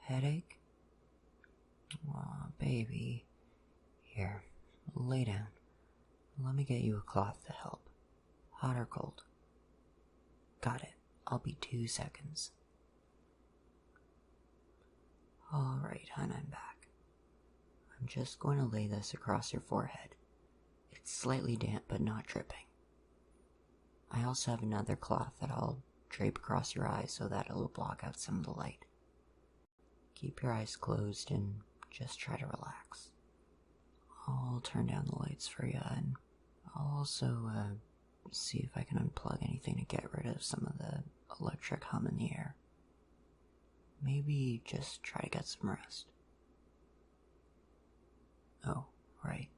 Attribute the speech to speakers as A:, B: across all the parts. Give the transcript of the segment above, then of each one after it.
A: Headache? Aw, baby. Here, lay down. Let me get you a cloth to help. Hot or cold? Got it. I'll be 2 seconds. Alright, hon, I'm back. I'm just going to lay this across your forehead. It's slightly damp, but not dripping. I also have another cloth that I'll drape across your eyes so that it'll block out some of the light. Keep your eyes closed and just try to relax. I'll turn down the lights for you, and I'll also see if I can unplug anything to get rid of some of the electric hum in the air. Maybe just try to get some rest. Oh, right.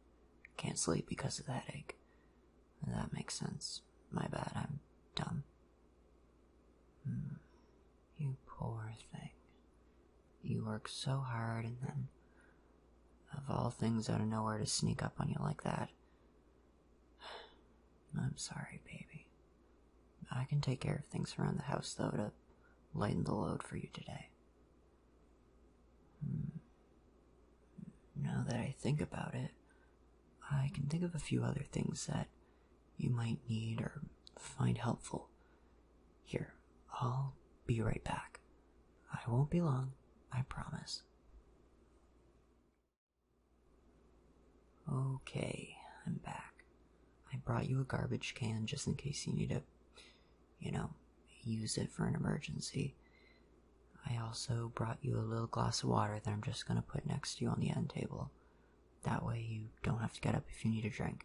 A: Can't sleep because of the headache. That makes sense. My bad, I'm dumb. You poor thing. You work so hard and then, of all things out of nowhere, to sneak up on you like that. I'm sorry, baby. I can take care of things around the house, though, to lighten the load for you today. Now that I think about it, I can think of a few other things that you might need or find helpful. Here, I'll be right back. I won't be long, I promise. Okay, I'm back. I brought you a garbage can just in case you need to, use it for an emergency. I also brought you a little glass of water that I'm just going to put next to you on the end table. That way you don't have to get up if you need a drink.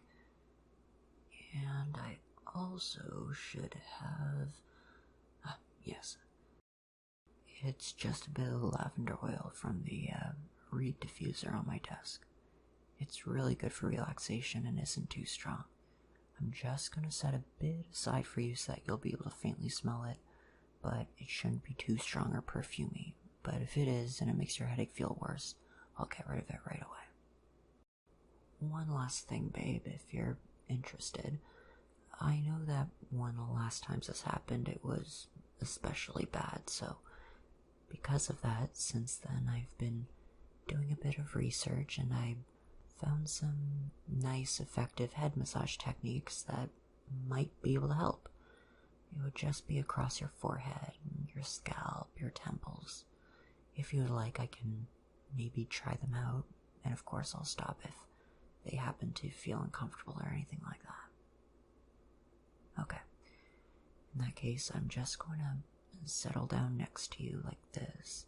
A: And I also should have... yes. It's just a bit of lavender oil from the reed diffuser on my desk. It's really good for relaxation and isn't too strong. I'm just going to set a bit aside for you so that you'll be able to faintly smell it, but it shouldn't be too strong or perfumey. But if it is and it makes your headache feel worse, I'll get rid of it right away. One last thing, babe, if you're interested. I know that one of the last times this happened, it was especially bad, so because of that, since then I've been doing a bit of research and I found some nice, effective head massage techniques that might be able to help. It would just be across your forehead, your scalp, your temples. If you would like, I can maybe try them out, and of course I'll stop if they happen to feel uncomfortable or anything like that. Okay. In that case, I'm just going to settle down next to you like this.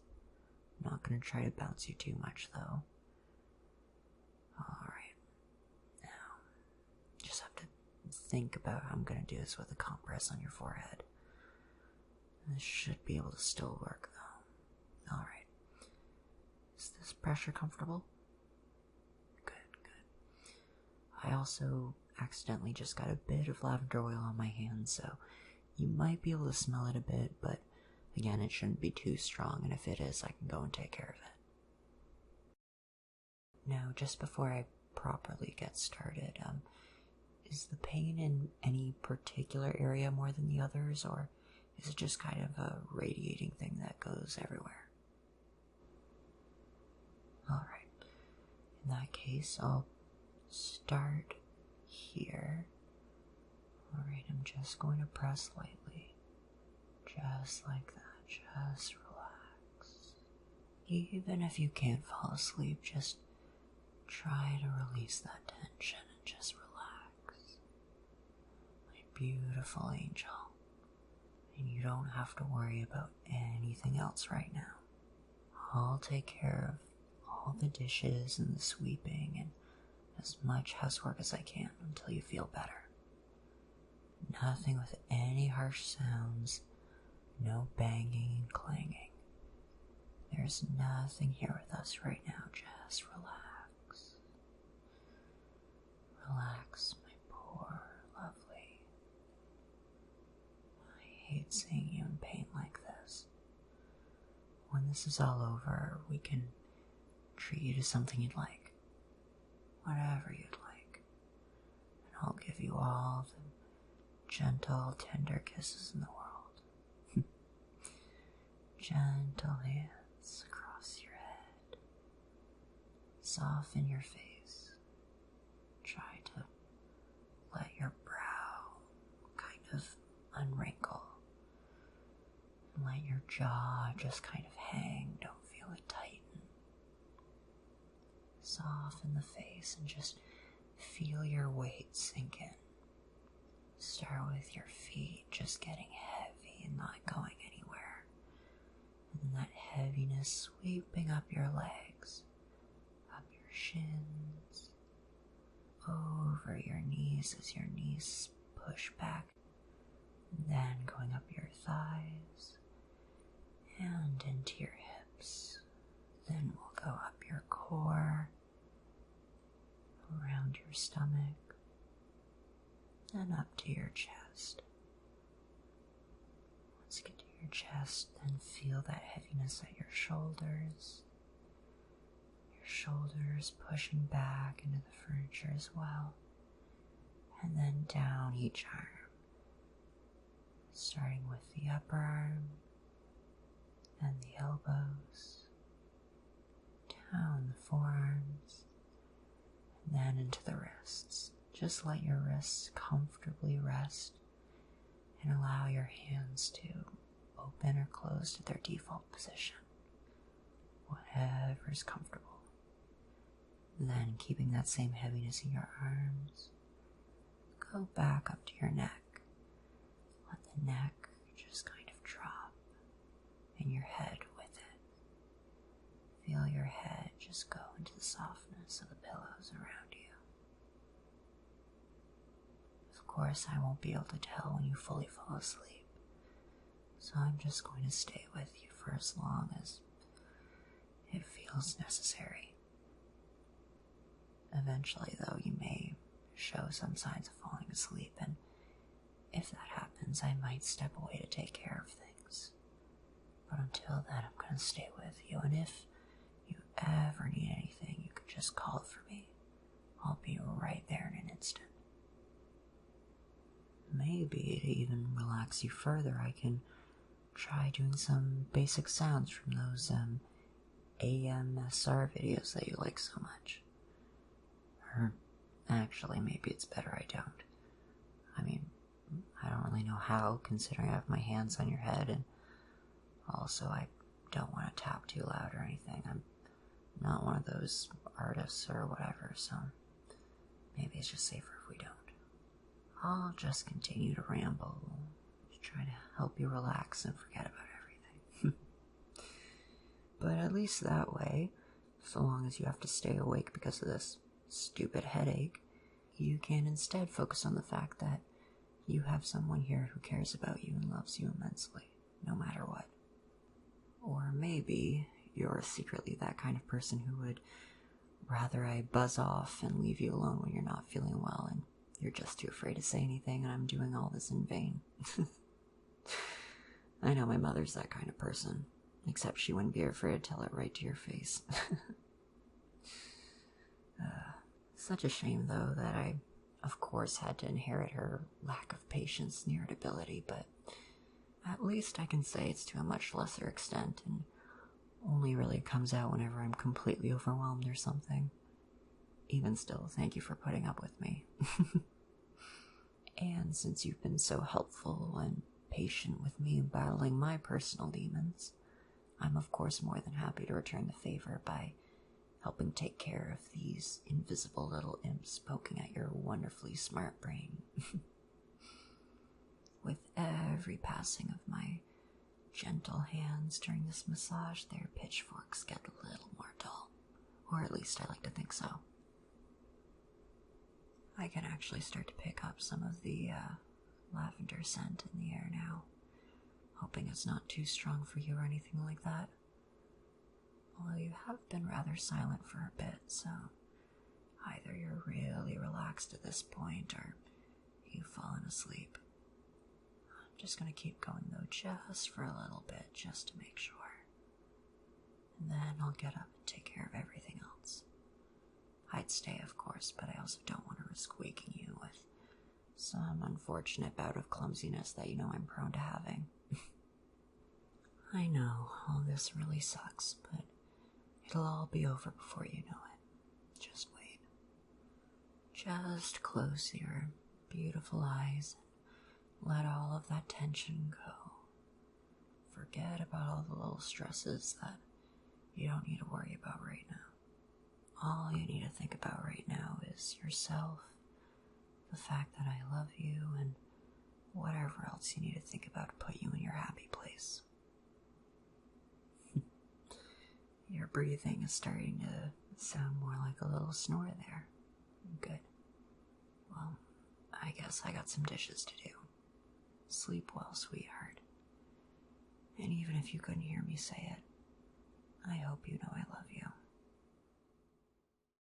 A: I'm not going to try to bounce you too much, though. Alright. Now, just have to think about how I'm going to do this with a compress on your forehead. This should be able to still work, though. Alright. Is this pressure comfortable? Good. I also accidentally just got a bit of lavender oil on my hands, so you might be able to smell it a bit, but again, it shouldn't be too strong, and if it is, I can go and take care of it. Now, just before I properly get started, is the pain in any particular area more than the others, or is it just kind of a radiating thing that goes everywhere? Alright. In that case, I'll start here. Alright, I'm just going to press lightly. Just like that. Just relax. Even if you can't fall asleep, just try to release that tension and just relax. My beautiful angel. And you don't have to worry about anything else right now. I'll take care of all the dishes and the sweeping and as much housework as I can until you feel better. Nothing with any harsh sounds, no banging and clanging. There's nothing here with us right now, just relax. Relax, my poor lovely. I hate seeing you in pain like this. When this is all over, we can treat you to something you'd like. Whatever you'd like. And I'll give you all the gentle, tender kisses in the world. Gentle hands across soften your face. Try to let your brow kind of unwrinkle. And let your jaw just kind of hang. Don't feel it tighten. Soften the face and just feel your weight sink in. Start with your feet just getting heavy and not going anywhere. And that heaviness sweeping up your legs, up your shins, over your knees as your knees push back, and then going up your thighs and into your hips. Then we'll go up your core, around your stomach, and up to your chest. Once you get to your chest, then feel that heaviness at your shoulders. Your shoulders pushing back into the furniture as well. And then down each arm. Starting with the upper arm and the elbows. Down the forearms. And then into the wrists. Just let your wrists comfortably rest and allow your hands to open or close to their default position, whatever's comfortable. Then, keeping that same heaviness in your arms, go back up to your neck. Let the neck just kind of drop, and your head with it. Feel your head just go into the softness of the pillows around you. Of course, I won't be able to tell when you fully fall asleep, so I'm just going to stay with you for as long as it feels necessary. Eventually, though, you may show some signs of falling asleep, and if that happens, I might step away to take care of things. But until then, I'm going to stay with you, and if you ever need anything, you could just call for me. I'll be right there in an instant. Maybe to even relax you further, I can try doing some basic sounds from those AMSR videos that you like so much. Or actually, maybe it's better I don't. I mean, I don't really know how, considering I have my hands on your head, and also I don't want to tap too loud or anything. I'm not one of those artists or whatever, so maybe it's just safer if we don't. I'll just continue to ramble, to try to help you relax and forget about everything. But at least that way, so long as you have to stay awake because of this stupid headache, you can instead focus on the fact that you have someone here who cares about you and loves you immensely, no matter what. Or maybe you're secretly that kind of person who would rather I buzz off and leave you alone when you're not feeling well and you're just too afraid to say anything and I'm doing all this in vain. I know my mother's that kind of person, except she wouldn't be afraid to tell it right to your face. Such a shame, though, that I, of course, had to inherit her lack of patience and irritability, but at least I can say it's to a much lesser extent and only really comes out whenever I'm completely overwhelmed or something. Even still, thank you for putting up with me. And since you've been so helpful and patient with me in battling my personal demons, I'm of course more than happy to return the favor by helping take care of these invisible little imps poking at your wonderfully smart brain. With every passing of my gentle hands during this massage, their pitchforks get a little more dull, or at least I like to think so. I can actually start to pick up some of the lavender scent in the air now, hoping it's not too strong for you or anything like that. Although you have been rather silent for a bit, so either you're really relaxed at this point or you've fallen asleep. I'm just going to keep going though, just for a little bit, just to make sure. And then I'll get up and take care of everything else. I'd stay, of course, but I also don't want to risk waking you with some unfortunate bout of clumsiness that you know I'm prone to having. I know, all this really sucks, but it'll all be over before you know it. Just wait. Just close your beautiful eyes and let all of that tension go. Forget about all the little stresses that you don't need to worry about right now. All you need to think about right now is yourself, the fact that I love you, and whatever else you need to think about to put you in your happy place. Your breathing is starting to sound more like a little snore there. Good. Well, I guess I got some dishes to do. Sleep well, sweetheart. And even if you couldn't hear me say it, I hope you know I